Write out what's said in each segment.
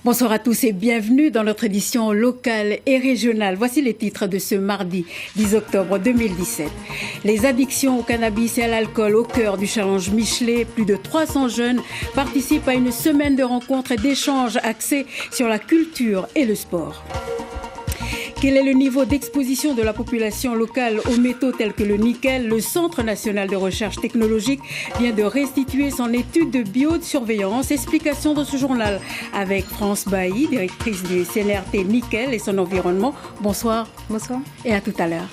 Bonsoir à tous et bienvenue dans notre édition locale et régionale. Voici les titres de ce mardi 10 octobre 2017. Les addictions au cannabis et à l'alcool au cœur du challenge Michelet. Plus de 300 jeunes participent à une semaine de rencontres et d'échanges axés sur la culture et le sport. Quel est le niveau d'exposition de la population locale aux métaux tels que le nickel? Le Centre national de recherche technologique vient de restituer son étude de biosurveillance. Explication dans ce journal avec France Bailly, directrice du CNRT Nickel et son environnement. Bonsoir. Bonsoir. Et à tout à l'heure.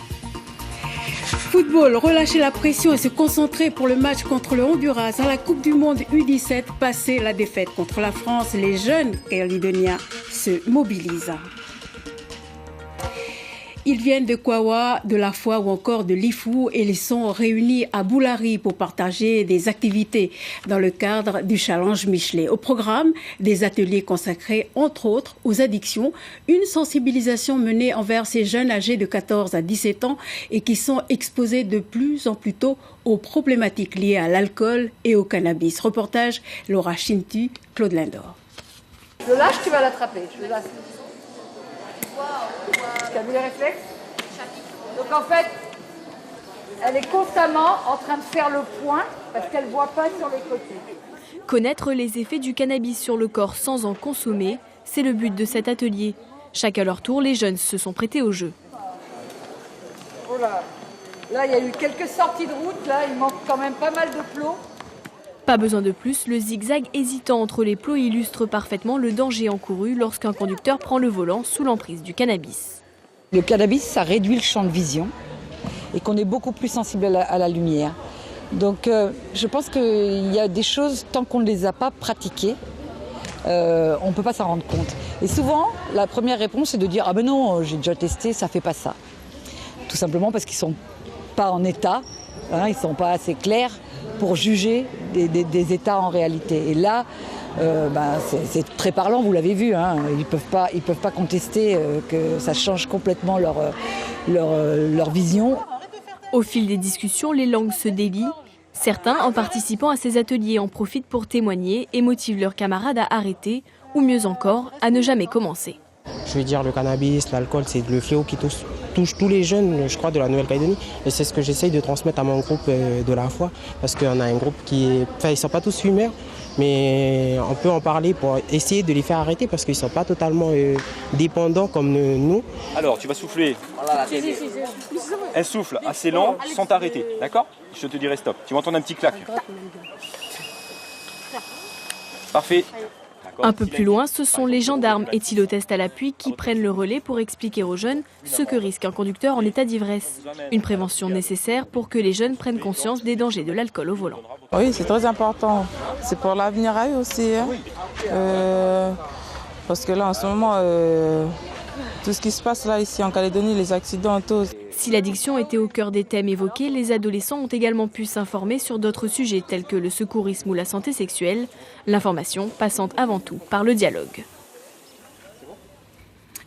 Football, relâcher la pression et se concentrer pour le match contre le Honduras à la Coupe du Monde U17. Passé la défaite contre la France, les jeunes calédoniens se mobilisent. Ils viennent de Kawa, de La Foi ou encore de Lifou et ils sont réunis à Boulari pour partager des activités dans le cadre du challenge Michelet. Au programme, des ateliers consacrés entre autres aux addictions, une sensibilisation menée envers ces jeunes âgés de 14 à 17 ans et qui sont exposés de plus en plus tôt aux problématiques liées à l'alcool et au cannabis. Reportage Laura Chintu, Claude Lindor. Je le lâche, tu vas l'attraper. Je le lâche. Tu as vu les réflexes? Donc en fait, elle est constamment en train de faire le point parce qu'elle ne voit pas sur les côtés. Connaître les effets du cannabis sur le corps sans en consommer, c'est le but de cet atelier. Chacun à leur tour, les jeunes se sont prêtés au jeu. Oh là, là il y a eu quelques sorties de route, là il manque quand même pas mal de plots. Pas besoin de plus, le zigzag hésitant entre les plots illustre parfaitement le danger encouru lorsqu'un conducteur prend le volant sous l'emprise du cannabis. Le cannabis, ça réduit le champ de vision et qu'on est beaucoup plus sensible à la lumière. Donc je pense qu'il y a des choses, tant qu'on ne les a pas pratiquées, on ne peut pas s'en rendre compte. Et souvent, la première réponse est de dire « Ah ben non, j'ai déjà testé, ça ne fait pas ça ». Tout simplement parce qu'ils ne sont pas en état, ils ne sont pas assez clairs pour juger des états en réalité. Et là, c'est très parlant, vous l'avez vu, ils peuvent pas contester que ça change complètement leur vision. Au fil des discussions, les langues se délient. Certains, en participant à ces ateliers, en profitent pour témoigner et motivent leurs camarades à arrêter, ou mieux encore, à ne jamais commencer. Je veux dire, le cannabis, l'alcool, c'est le fléau qui touche tous les jeunes, je crois, de la Nouvelle-Calédonie. Et c'est ce que j'essaye de transmettre à mon groupe de La Foi. Parce qu'on a un groupe ils ne sont pas tous fumeurs, mais on peut en parler pour essayer de les faire arrêter parce qu'ils ne sont pas totalement dépendants comme nous. Alors, tu vas souffler. Elle souffle assez lent, sans t'arrêter, d'accord? Je te dirai stop. Tu vas entendre un petit clac. Parfait. Un peu plus loin, ce sont les gendarmes éthylotest à l'appui qui prennent le relais pour expliquer aux jeunes ce que risque un conducteur en état d'ivresse. Une prévention nécessaire pour que les jeunes prennent conscience des dangers de l'alcool au volant. Oui, c'est très important. C'est pour l'avenir à eux aussi. Parce que là, en ce moment, tout ce qui se passe là, ici en Calédonie, les accidents, tout. Si l'addiction était au cœur des thèmes évoqués, les adolescents ont également pu s'informer sur d'autres sujets tels que le secourisme ou la santé sexuelle, l'information passant avant tout par le dialogue.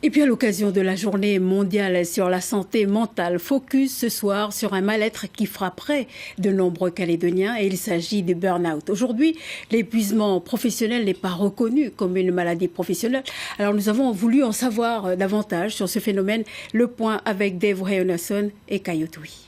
Et puis à l'occasion de la journée mondiale sur la santé mentale, focus ce soir sur un mal-être qui frapperait de nombreux Calédoniens et il s'agit du burn-out. Aujourd'hui, l'épuisement professionnel n'est pas reconnu comme une maladie professionnelle. Alors nous avons voulu en savoir davantage sur ce phénomène. Le point avec Dave Reyonason et Kayotui.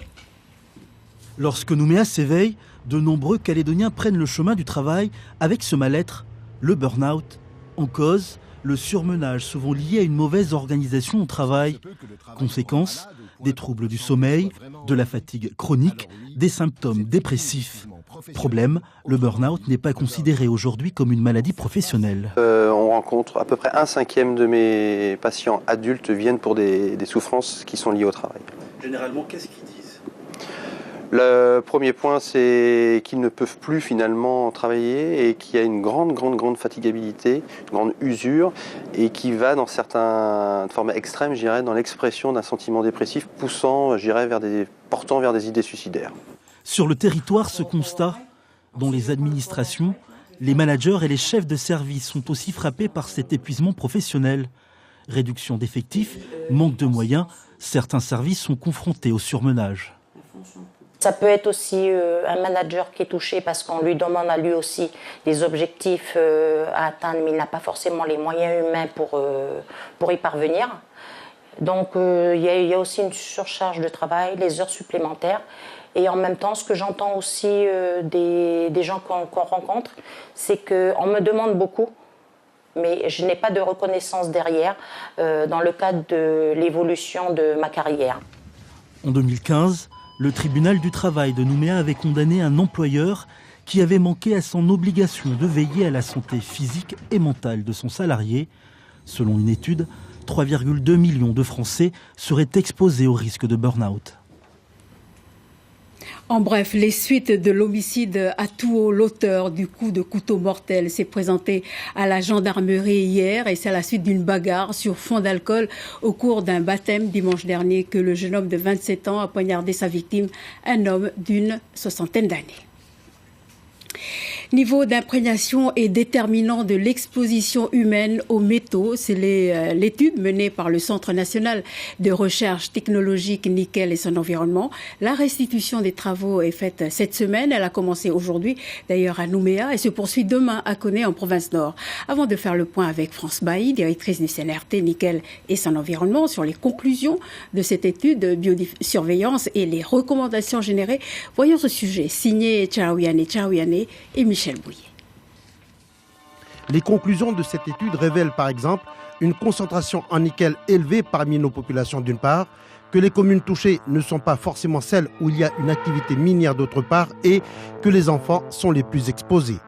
Lorsque Nouméa s'éveille, de nombreux Calédoniens prennent le chemin du travail avec ce mal-être, le burn-out, en cause le surmenage, souvent lié à une mauvaise organisation au travail. Conséquence, des troubles du sommeil, de la fatigue chronique, des symptômes dépressifs. Problème, le burn-out n'est pas considéré aujourd'hui comme une maladie professionnelle. On rencontre à peu près 1/5 de mes patients adultes viennent pour des souffrances qui sont liées au travail. Généralement, qu'est-ce qu'ils disent ? Le premier point, c'est qu'ils ne peuvent plus finalement travailler et qu'il y a une grande fatigabilité, une grande usure et qui va dans certaines formes extrêmes, je dirais, dans l'expression d'un sentiment dépressif poussant, je dirais, portant vers des idées suicidaires. Sur le territoire, ce constat, dans les administrations, les managers et les chefs de service sont aussi frappés par cet épuisement professionnel. Réduction d'effectifs, manque de moyens, certains services sont confrontés au surmenage. Ça peut être aussi un manager qui est touché parce qu'on lui demande à lui aussi des objectifs à atteindre, mais il n'a pas forcément les moyens humains pour y parvenir. Donc il y a aussi une surcharge de travail, les heures supplémentaires. Et en même temps, ce que j'entends aussi des gens qu'on rencontre, c'est qu'on me demande beaucoup, mais je n'ai pas de reconnaissance derrière dans le cadre de l'évolution de ma carrière. En 2015, le tribunal du travail de Nouméa avait condamné un employeur qui avait manqué à son obligation de veiller à la santé physique et mentale de son salarié. Selon une étude, 3,2 millions de Français seraient exposés au risque de burn-out. En bref, les suites de l'homicide à Touault, l'auteur du coup de couteau mortel s'est présenté à la gendarmerie hier et c'est à la suite d'une bagarre sur fond d'alcool au cours d'un baptême dimanche dernier que le jeune homme de 27 ans a poignardé sa victime, un homme d'une soixantaine d'années. Niveau d'imprégnation et déterminant de l'exposition humaine aux métaux, c'est l'étude menée par le Centre national de recherche technologique Nickel et son environnement. La restitution des travaux est faite cette semaine. Elle a commencé aujourd'hui, d'ailleurs à Nouméa, et se poursuit demain à Koné, en province Nord. Avant de faire le point avec France Bailly, directrice du CNRT Nickel et son environnement, sur les conclusions de cette étude de biosurveillance et les recommandations générées, voyons ce sujet signé Chaouiane et Michel Bouillet. Les conclusions de cette étude révèlent par exemple une concentration en nickel élevée parmi nos populations d'une part, que les communes touchées ne sont pas forcément celles où il y a une activité minière d'autre part et que les enfants sont les plus exposés.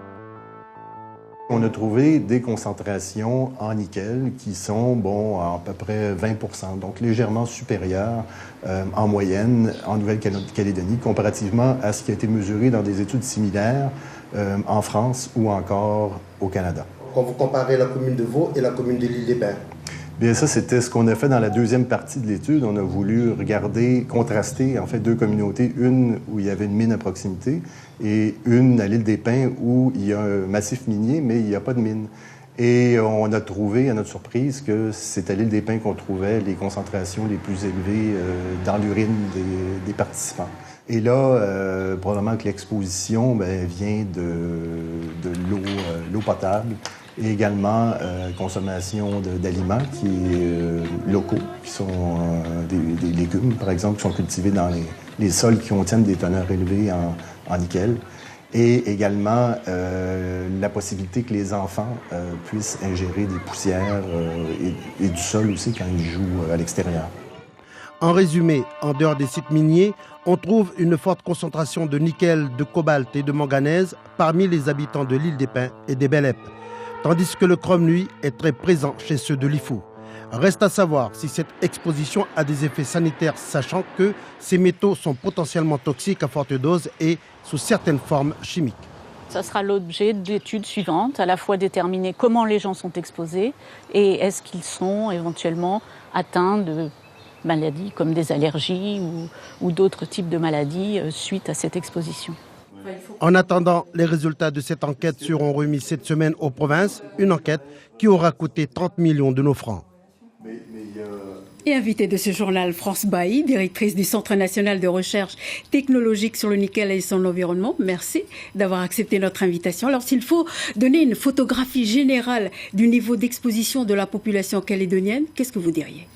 On a trouvé des concentrations en nickel qui sont à peu près 20%, donc légèrement supérieures en moyenne en Nouvelle-Calédonie comparativement à ce qui a été mesuré dans des études similaires en France ou encore au Canada. Quand vous comparez la commune de Vaud et la commune de l'Île des Pins? Bien, ça, c'était ce qu'on a fait dans la deuxième partie de l'étude. On a voulu contraster, en fait, deux communautés. Une où il y avait une mine à proximité et une à l'île des Pins où il y a un massif minier, mais il n'y a pas de mine. Et on a trouvé, à notre surprise, que c'est à l'île des Pins qu'on trouvait les concentrations les plus élevées dans l'urine des participants. Et là, probablement que l'exposition vient de l'eau potable et également consommation d'aliments locaux, qui sont des légumes, par exemple, qui sont cultivés dans les sols qui contiennent des teneurs élevées en nickel. Et également la possibilité que les enfants puissent ingérer des poussières et du sol aussi quand ils jouent à l'extérieur. En résumé, en dehors des sites miniers, on trouve une forte concentration de nickel, de cobalt et de manganèse parmi les habitants de l'île des Pins et des Belles Èpes, tandis que le chrome, lui, est très présent chez ceux de l'IFO. Reste à savoir si cette exposition a des effets sanitaires, sachant que ces métaux sont potentiellement toxiques à forte dose et sous certaines formes chimiques. Ça sera l'objet de l'étude suivante, à la fois déterminer comment les gens sont exposés et est-ce qu'ils sont éventuellement atteints de maladies comme des allergies ou d'autres types de maladies suite à cette exposition. En attendant, les résultats de cette enquête seront remis cette semaine aux provinces, une enquête qui aura coûté 30 millions de nos francs. Et invitée de ce journal, France Bailly, directrice du Centre national de recherche technologique sur le nickel et son environnement. Merci d'avoir accepté notre invitation. Alors, s'il faut donner une photographie générale du niveau d'exposition de la population calédonienne, qu'est-ce que vous diriez ?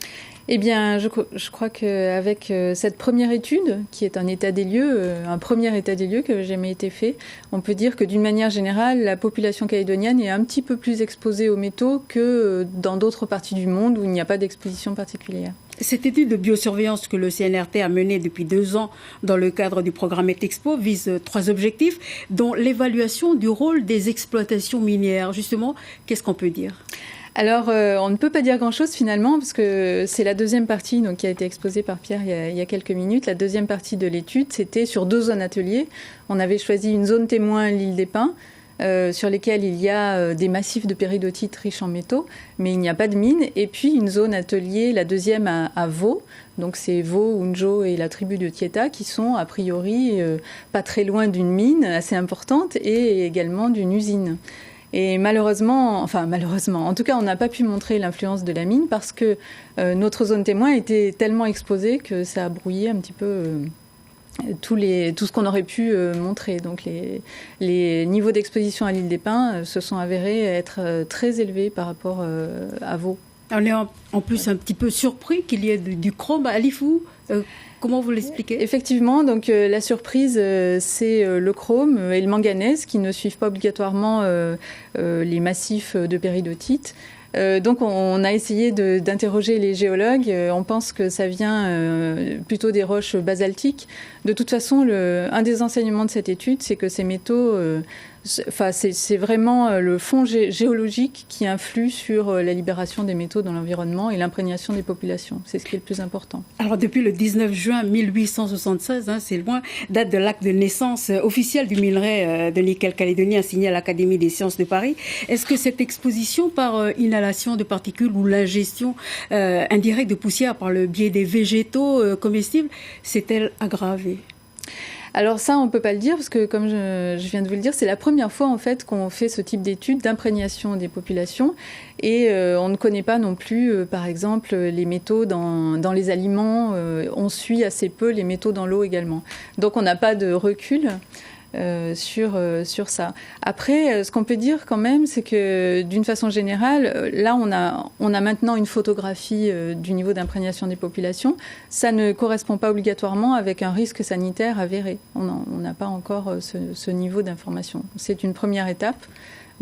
Eh bien, je crois qu'avec cette première étude, qui est un état des lieux, un premier état des lieux qui n'a jamais été fait, on peut dire que d'une manière générale, la population calédonienne est un petit peu plus exposée aux métaux que dans d'autres parties du monde où il n'y a pas d'exposition particulière. Cette étude de biosurveillance que le CNRT a menée depuis 2 ans dans le cadre du programme ETEXPO vise 3 objectifs, dont l'évaluation du rôle des exploitations minières. Justement, qu'est-ce qu'on peut dire ? Alors, on ne peut pas dire grand-chose finalement, parce que c'est la deuxième partie qui a été exposée par Pierre il y a quelques minutes. La deuxième partie de l'étude, c'était sur 2 zones ateliers. On avait choisi une zone témoin, l'île des Pins, sur lesquelles il y a des massifs de péridotite riches en métaux, mais il n'y a pas de mine. Et puis une zone atelier, la deuxième à Vaud. Donc c'est Vaud, Unjo et la tribu de Tieta qui sont a priori pas très loin d'une mine assez importante et également d'une usine. Et malheureusement, en tout cas, on n'a pas pu montrer l'influence de la mine parce que notre zone témoin était tellement exposée que ça a brouillé un petit peu tout ce qu'on aurait pu montrer. Donc les niveaux d'exposition à l'île des Pins se sont avérés être très élevés par rapport à Vaud. On est en plus un petit peu surpris qu'il y ait du chrome à Lifou. Comment vous l'expliquez ? Effectivement, donc la surprise, c'est le chrome et le manganèse qui ne suivent pas obligatoirement les massifs de péridotite. Donc on a essayé d'interroger les géologues. On pense que ça vient plutôt des roches basaltiques. De toute façon, un des enseignements de cette étude, c'est que ces métaux, c'est vraiment le fond géologique qui influe sur la libération des métaux dans l'environnement et l'imprégnation des populations. C'est ce qui est le plus important. Alors depuis le 19 juin 1876, c'est loin, date de l'acte de naissance officiel du minerai de nickel calédonien signé à l'Académie des sciences de Paris. Est-ce que cette exposition par inhalation de particules ou l'ingestion indirecte de poussière par le biais des végétaux comestibles s'est-elle aggravée ? Alors ça, on ne peut pas le dire parce que, comme je viens de vous le dire, c'est la première fois en fait qu'on fait ce type d'études d'imprégnation des populations et on ne connaît pas non plus, par exemple, les métaux dans les aliments. On suit assez peu les métaux dans l'eau également. Donc on n'a pas de recul sur ça. Après, ce qu'on peut dire quand même, c'est que d'une façon générale, là on a maintenant une photographie du niveau d'imprégnation des populations. Ça ne correspond pas obligatoirement avec un risque sanitaire avéré. On n'a pas encore ce niveau d'information. C'est une première étape.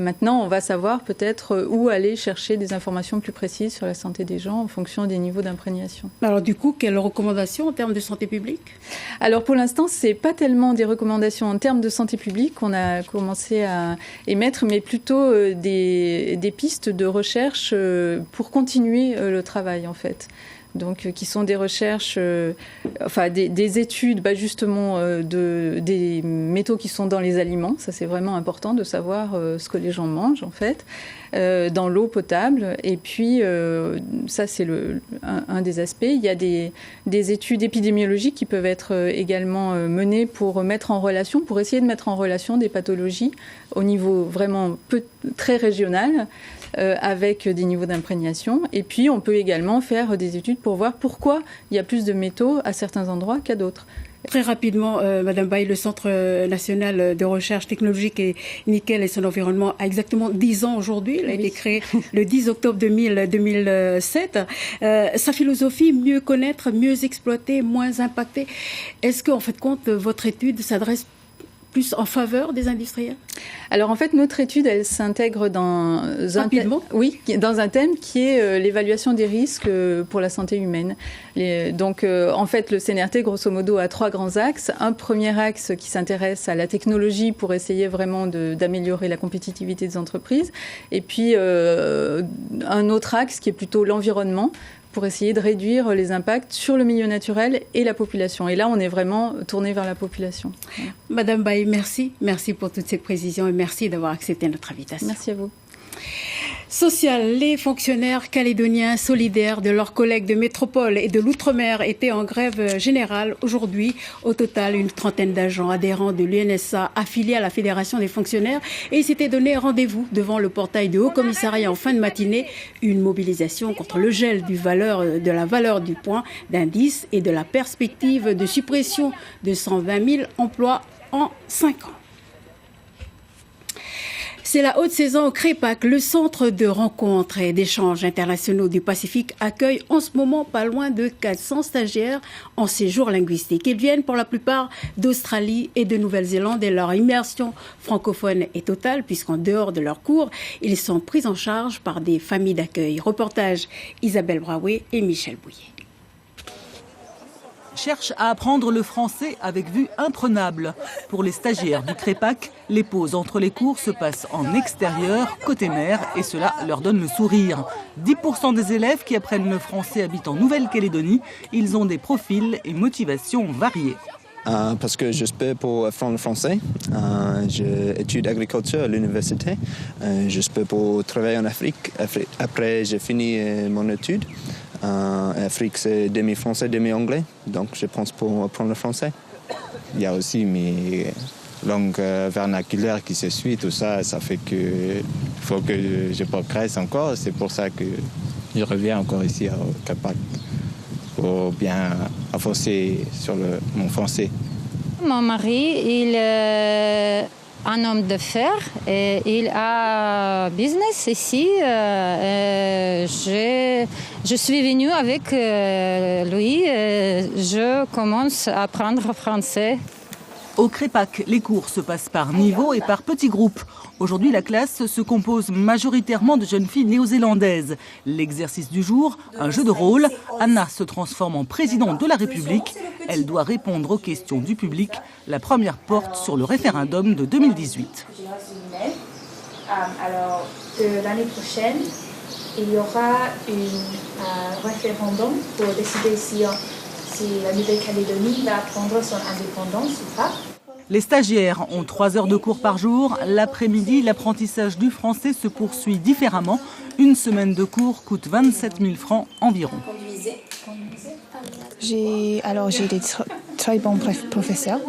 Maintenant, on va savoir peut-être où aller chercher des informations plus précises sur la santé des gens en fonction des niveaux d'imprégnation. Alors du coup, quelles recommandations en termes de santé publique ? Alors pour l'instant, ce n'est pas tellement des recommandations en termes de santé publique qu'on a commencé à émettre, mais plutôt des pistes de recherche pour continuer le travail en fait. Donc, qui sont des recherches, des études justement des métaux qui sont dans les aliments. Ça, c'est vraiment important de savoir ce que les gens mangent, en fait, dans l'eau potable. Et puis, ça, c'est un des aspects. Il y a des études épidémiologiques qui peuvent être également menées pour essayer de mettre en relation des pathologies au niveau vraiment très régional, avec des niveaux d'imprégnation. Et puis, on peut également faire des études pour voir pourquoi il y a plus de métaux à certains endroits qu'à d'autres. Très rapidement, Madame Baye, le Centre national de recherche technologique et nickel et son environnement a exactement 10 ans aujourd'hui. Il a été créé le 10 octobre 2007. Sa philosophie, mieux connaître, mieux exploiter, moins impacter. Est-ce que, en fait, votre étude s'adresse plus en faveur des industriels ? Alors en fait, notre étude, elle s'intègre dans un thème qui est l'évaluation des risques pour la santé humaine. Donc en fait, le CNRT, grosso modo, a 3 grands axes. Un premier axe qui s'intéresse à la technologie pour essayer vraiment d'améliorer la compétitivité des entreprises. Et puis un autre axe qui est plutôt l'environnement, pour essayer de réduire les impacts sur le milieu naturel et la population. Et là, on est vraiment tourné vers la population. Madame Baye, merci. Merci pour toutes ces précisions et merci d'avoir accepté notre invitation. Merci à vous. Social, les fonctionnaires calédoniens solidaires de leurs collègues de métropole et de l'outre-mer étaient en grève générale aujourd'hui. Au total, une trentaine d'agents adhérents de l'UNSA affiliés à la Fédération des fonctionnaires et ils s'étaient donné rendez-vous devant le portail du Haut-Commissariat en fin de matinée. Une mobilisation contre le gel de la valeur du point d'indice et de la perspective de suppression de 120 000 emplois en 5 ans. C'est la haute saison au CREPAC. Le centre de rencontres et d'échanges internationaux du Pacifique accueille en ce moment pas loin de 400 stagiaires en séjour linguistique. Ils viennent pour la plupart d'Australie et de Nouvelle-Zélande et leur immersion francophone est totale puisqu'en dehors de leurs cours, ils sont pris en charge par des familles d'accueil. Reportage Isabelle Brawé et Michel Bouillet. Cherche à apprendre le français avec vue imprenable. Pour les stagiaires du CREPAC, les pauses entre les cours se passent en extérieur, côté mer, et cela leur donne le sourire. 10% des élèves qui apprennent le français habitent en Nouvelle-Calédonie. Ils ont des profils et motivations variés. Parce que je peux pour apprendre le français. J'étudie agriculture à l'université. Je peux pour travailler en Afrique. Après, j'ai fini mon étude. Afrique, c'est demi-français, demi-anglais. Donc, je pense pour apprendre le français. Il y a aussi mes langues vernaculaires qui se suivent. Tout ça, ça fait que faut que je progresse encore. C'est pour ça que je reviens encore ici au CREPAC pour bien avancer sur mon français. Mon mari, il est un homme d'affaires et il a business ici. Je suis venue avec lui. Je commence à apprendre français. Au Crépac, les cours se passent par niveau et par petits groupes. Aujourd'hui, la classe se compose majoritairement de jeunes filles néo-zélandaises. L'exercice du jour, un jeu de rôle. Anna se transforme en présidente de la République. Elle doit répondre aux questions du public. La première porte sur le référendum de 2018. Alors, de l'année prochaine, il y aura un référendum pour décider si la Nouvelle-Calédonie va prendre son indépendance ou pas. Les stagiaires ont 3 heures de cours par jour. L'après-midi, l'apprentissage du français se poursuit différemment. Une semaine de cours coûte 27 000 francs environ. J'ai des très bons professeurs.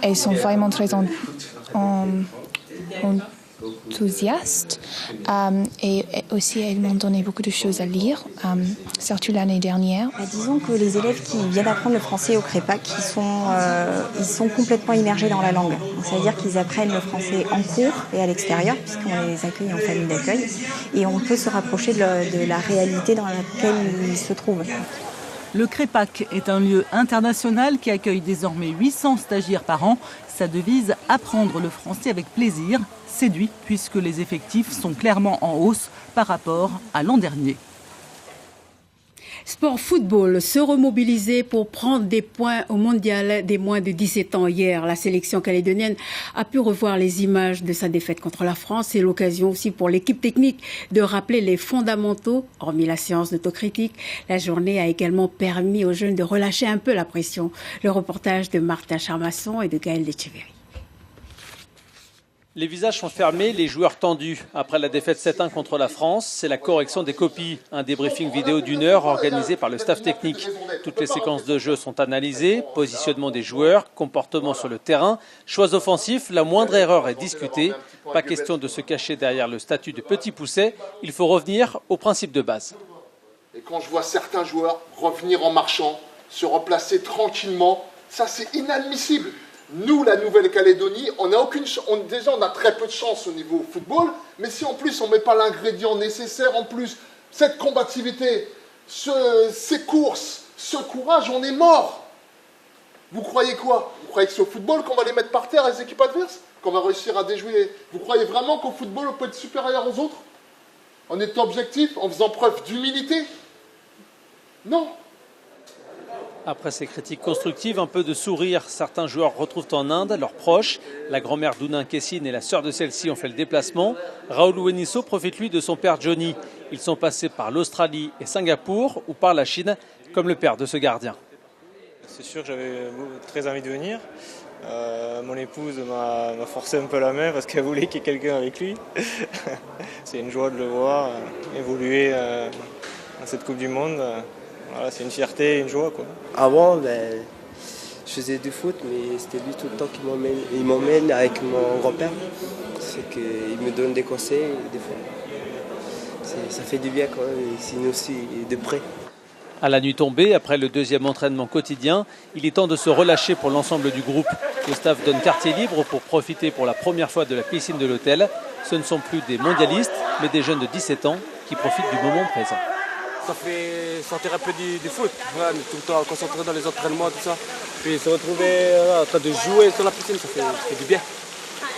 Ils sont vraiment très enthousiastes. Et aussi, ils m'ont donné beaucoup de choses à lire, surtout l'année dernière. Disons que les élèves qui viennent apprendre le français au Crépac, ils sont complètement immergés dans la langue. C'est-à-dire qu'ils apprennent le français en cours et à l'extérieur, puisqu'on les accueille en famille d'accueil. Et on peut se rapprocher de la réalité dans laquelle ils se trouvent. Le Crépac est un lieu international qui accueille désormais 800 stagiaires par an. Sa devise, apprendre le français avec plaisir, séduit puisque les effectifs sont clairement en hausse par rapport à l'an dernier. Sport football, se remobiliser pour prendre des points au mondial des moins de 17 ans. Hier, la sélection calédonienne a pu revoir les images de sa défaite contre la France. C'est l'occasion aussi pour l'équipe technique de rappeler les fondamentaux. Hormis la séance d'autocritique, la journée a également permis aux jeunes de relâcher un peu la pression. Le reportage de Martin Charmasson et de Gaël Lecheverry. Les visages sont fermés, les joueurs tendus. Après la défaite 7-1 contre la France, c'est la correction des copies. Un débriefing vidéo d'1 heure organisé par le staff technique. Toutes les séquences de jeu sont analysées, positionnement des joueurs, comportement sur le terrain, choix offensifs, la moindre erreur est discutée. Pas question de se cacher derrière le statut de petit pousset, il faut revenir aux principes de base. Et quand je vois certains joueurs revenir en marchant, se replacer tranquillement, ça c'est inadmissible. Nous, la Nouvelle-Calédonie, on a très peu de chance au niveau football, mais si en plus on ne met pas l'ingrédient nécessaire, en plus, cette combativité, ces courses, ce courage, on est mort. Vous croyez quoi? Vous croyez que c'est au football qu'on va les mettre par terre, les équipes adverses? Qu'on va réussir à déjouer? Vous croyez vraiment qu'au football, on peut être supérieur aux autres? En étant objectif, en faisant preuve d'humilité? Non. Après ces critiques constructives, un peu de sourire. Certains joueurs retrouvent en Inde leurs proches. La grand-mère d'Ounin Kessine et la sœur de celle-ci ont fait le déplacement. Raoul Wenisso profite lui de son père Johnny. Ils sont passés par l'Australie et Singapour ou par la Chine, comme le père de ce gardien. C'est sûr que j'avais très envie de venir. Mon épouse m'a forcé un peu la main parce qu'elle voulait qu'il y ait quelqu'un avec lui. C'est une joie de le voir évoluer dans cette Coupe du Monde. Voilà, c'est une fierté et une joie, quoi. Avant, je faisais du foot, mais c'était lui tout le temps qui m'emmène avec mon grand-père. C'est qu'il me donne des conseils, des fois. Ça fait du bien quand même, et sinon aussi de près. À la nuit tombée, après le deuxième entraînement quotidien, il est temps de se relâcher pour l'ensemble du groupe. Le staff donne quartier libre pour profiter pour la première fois de la piscine de l'hôtel. Ce ne sont plus des mondialistes, mais des jeunes de 17 ans qui profitent du moment présent. Ça fait sortir un peu du foot, ouais, mais tout le temps concentré dans les entraînements, tout ça. Puis se retrouver en train de jouer sur la piscine, ça fait du bien.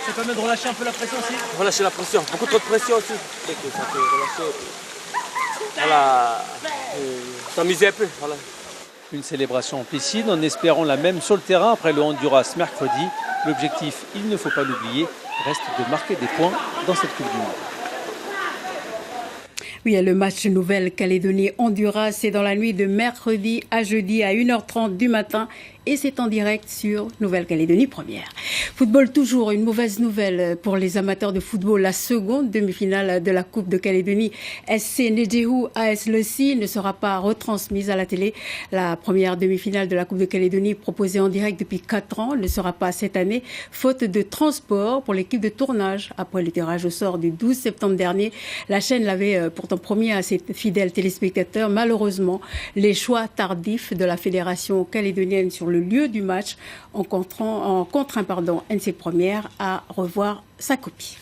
Ça permet de relâcher un peu la pression aussi? Relâcher la pression, beaucoup trop de pression aussi. Ça fait relâcher. Voilà, s'amuser un peu. Voilà. Une célébration en piscine en espérant la même sur le terrain après le Honduras mercredi. L'objectif, il ne faut pas l'oublier, reste de marquer des points dans cette Coupe du Monde. Oui, le match Nouvelle-Calédonie-Honduras, c'est dans la nuit de mercredi à jeudi à 1h30 du matin et c'est en direct sur Nouvelle-Calédonie Première. Football toujours, une mauvaise nouvelle pour les amateurs de football. La seconde demi-finale de la Coupe de Calédonie, SC Nedjehou AS Lessi, ne sera pas retransmise à la télé. La première demi-finale de la Coupe de Calédonie proposée en direct depuis 4 ans ne sera pas cette année, faute de transport pour l'équipe de tournage. Après le tirage au sort du 12 septembre dernier, la chaîne l'avait pourtant en premier à ses fidèles téléspectateurs, malheureusement, les choix tardifs de la Fédération calédonienne sur le lieu du match ont contraint NC Première à revoir sa copie.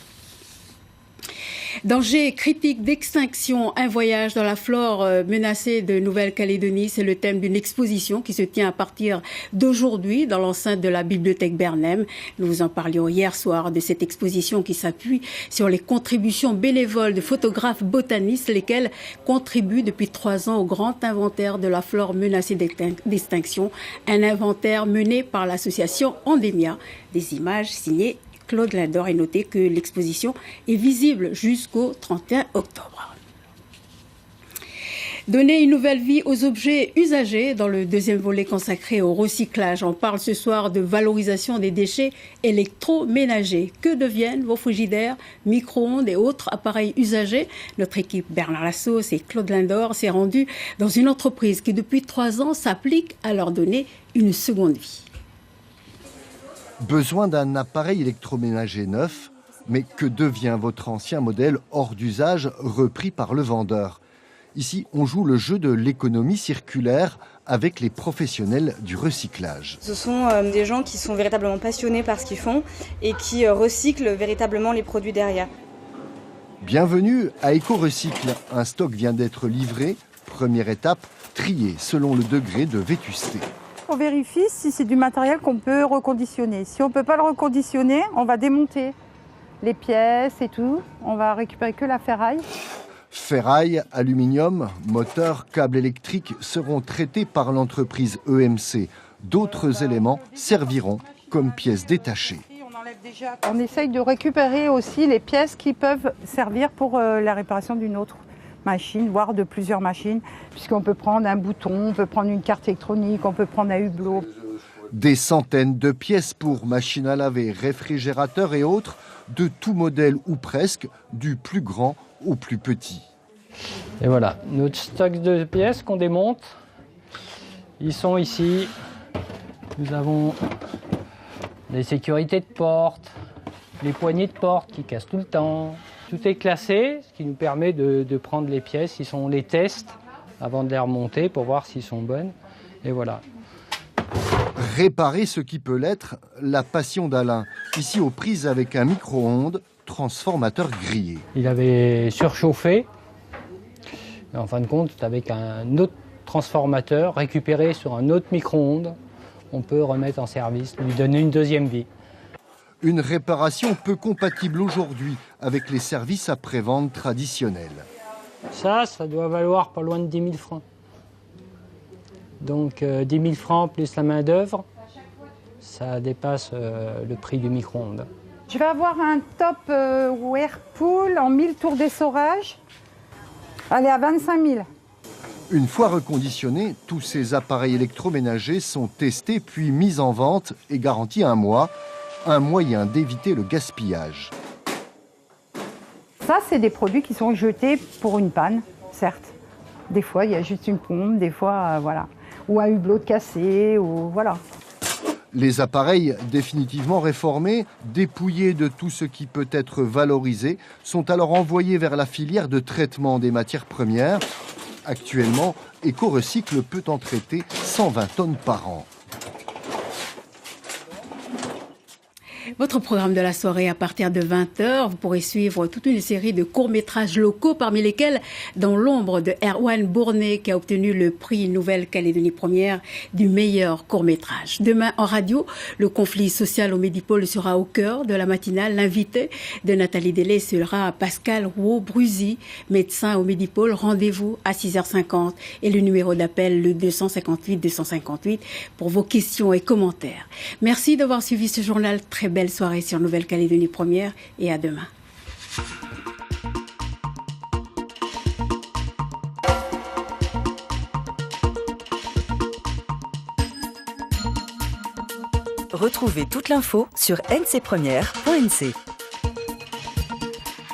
Danger critique d'extinction, un voyage dans la flore menacée de Nouvelle-Calédonie, c'est le thème d'une exposition qui se tient à partir d'aujourd'hui dans l'enceinte de la bibliothèque Bernheim. Nous vous en parlions hier soir de cette exposition qui s'appuie sur les contributions bénévoles de photographes botanistes, lesquels contribuent depuis 3 ans au grand inventaire de la flore menacée d'extinction, un inventaire mené par l'association Endemia. Des images signées Claude Lindor, et notez que l'exposition est visible jusqu'au 31 octobre. Donner une nouvelle vie aux objets usagés dans le deuxième volet consacré au recyclage. On parle ce soir de valorisation des déchets électroménagers. Que deviennent vos frigidaires, micro-ondes et autres appareils usagés? Notre équipe Bernard Lassos et Claude Lindor s'est rendue dans une entreprise qui depuis 3 ans s'applique à leur donner une seconde vie. Besoin d'un appareil électroménager neuf, mais que devient votre ancien modèle hors d'usage repris par le vendeur? Ici, on joue le jeu de l'économie circulaire avec les professionnels du recyclage. Ce sont des gens qui sont véritablement passionnés par ce qu'ils font et qui recyclent véritablement les produits derrière. Bienvenue à Éco-Recycle. Un stock vient d'être livré. Première étape, trier selon le degré de vétusté. On vérifie si c'est du matériel qu'on peut reconditionner. Si on ne peut pas le reconditionner, on va démonter les pièces et tout. On va récupérer que la ferraille. Ferraille, aluminium, moteur, câbles électriques seront traités par l'entreprise EMC. D'autres éléments serviront comme pièces détachées. On essaye de récupérer aussi les pièces qui peuvent servir pour la réparation d'une autre machine, voire de plusieurs machines, puisqu'on peut prendre un bouton, on peut prendre une carte électronique, on peut prendre un hublot. Des centaines de pièces pour machines à laver, réfrigérateurs et autres, de tout modèle ou presque, du plus grand au plus petit. Et voilà, notre stock de pièces qu'on démonte, ils sont ici. Nous avons les sécurités de porte, les poignées de porte qui cassent tout le temps. Tout est classé, ce qui nous permet de prendre les pièces, on les teste avant de les remonter pour voir s'ils sont bonnes. Et voilà. Réparer ce qui peut l'être, la passion d'Alain. Ici aux prises avec un micro-ondes, transformateur grillé. Il avait surchauffé. Et en fin de compte, avec un autre transformateur récupéré sur un autre micro-ondes, on peut remettre en service, lui donner une deuxième vie. Une réparation peu compatible aujourd'hui avec les services après-vente traditionnels. Ça doit valoir pas loin de 10 000 francs. Donc 10 000 francs plus la main-d'œuvre, ça dépasse le prix du micro-ondes. Je vais avoir un top Whirlpool en 1000 tours d'essorage. Elle est à 25 000. Une fois reconditionnés, tous ces appareils électroménagers sont testés puis mis en vente et garantis 1 mois. Un moyen d'éviter le gaspillage. Ça, c'est des produits qui sont jetés pour une panne, certes. Des fois, il y a juste une pompe, des fois, voilà. Ou un hublot de cassé, ou voilà. Les appareils définitivement réformés, dépouillés de tout ce qui peut être valorisé, sont alors envoyés vers la filière de traitement des matières premières. Actuellement, Éco-Recycle peut en traiter 120 tonnes par an. Votre programme de la soirée à partir de 20h, vous pourrez suivre toute une série de courts-métrages locaux, parmi lesquels Dans l'ombre de Erwan Bournet, qui a obtenu le prix Nouvelle-Calédonie Première du meilleur court-métrage. Demain, en radio, le conflit social au Médipôle sera au cœur de la matinale. L'invité de Nathalie Delay sera Pascal Rouault-Bruzy, médecin au Médipôle. Rendez-vous à 6h50 et le numéro d'appel, le 258-258, pour vos questions et commentaires. Merci d'avoir suivi ce journal. Très belle soirée sur Nouvelle-Calédonie Première et à demain. Retrouvez toute l'info sur ncpremière.nc.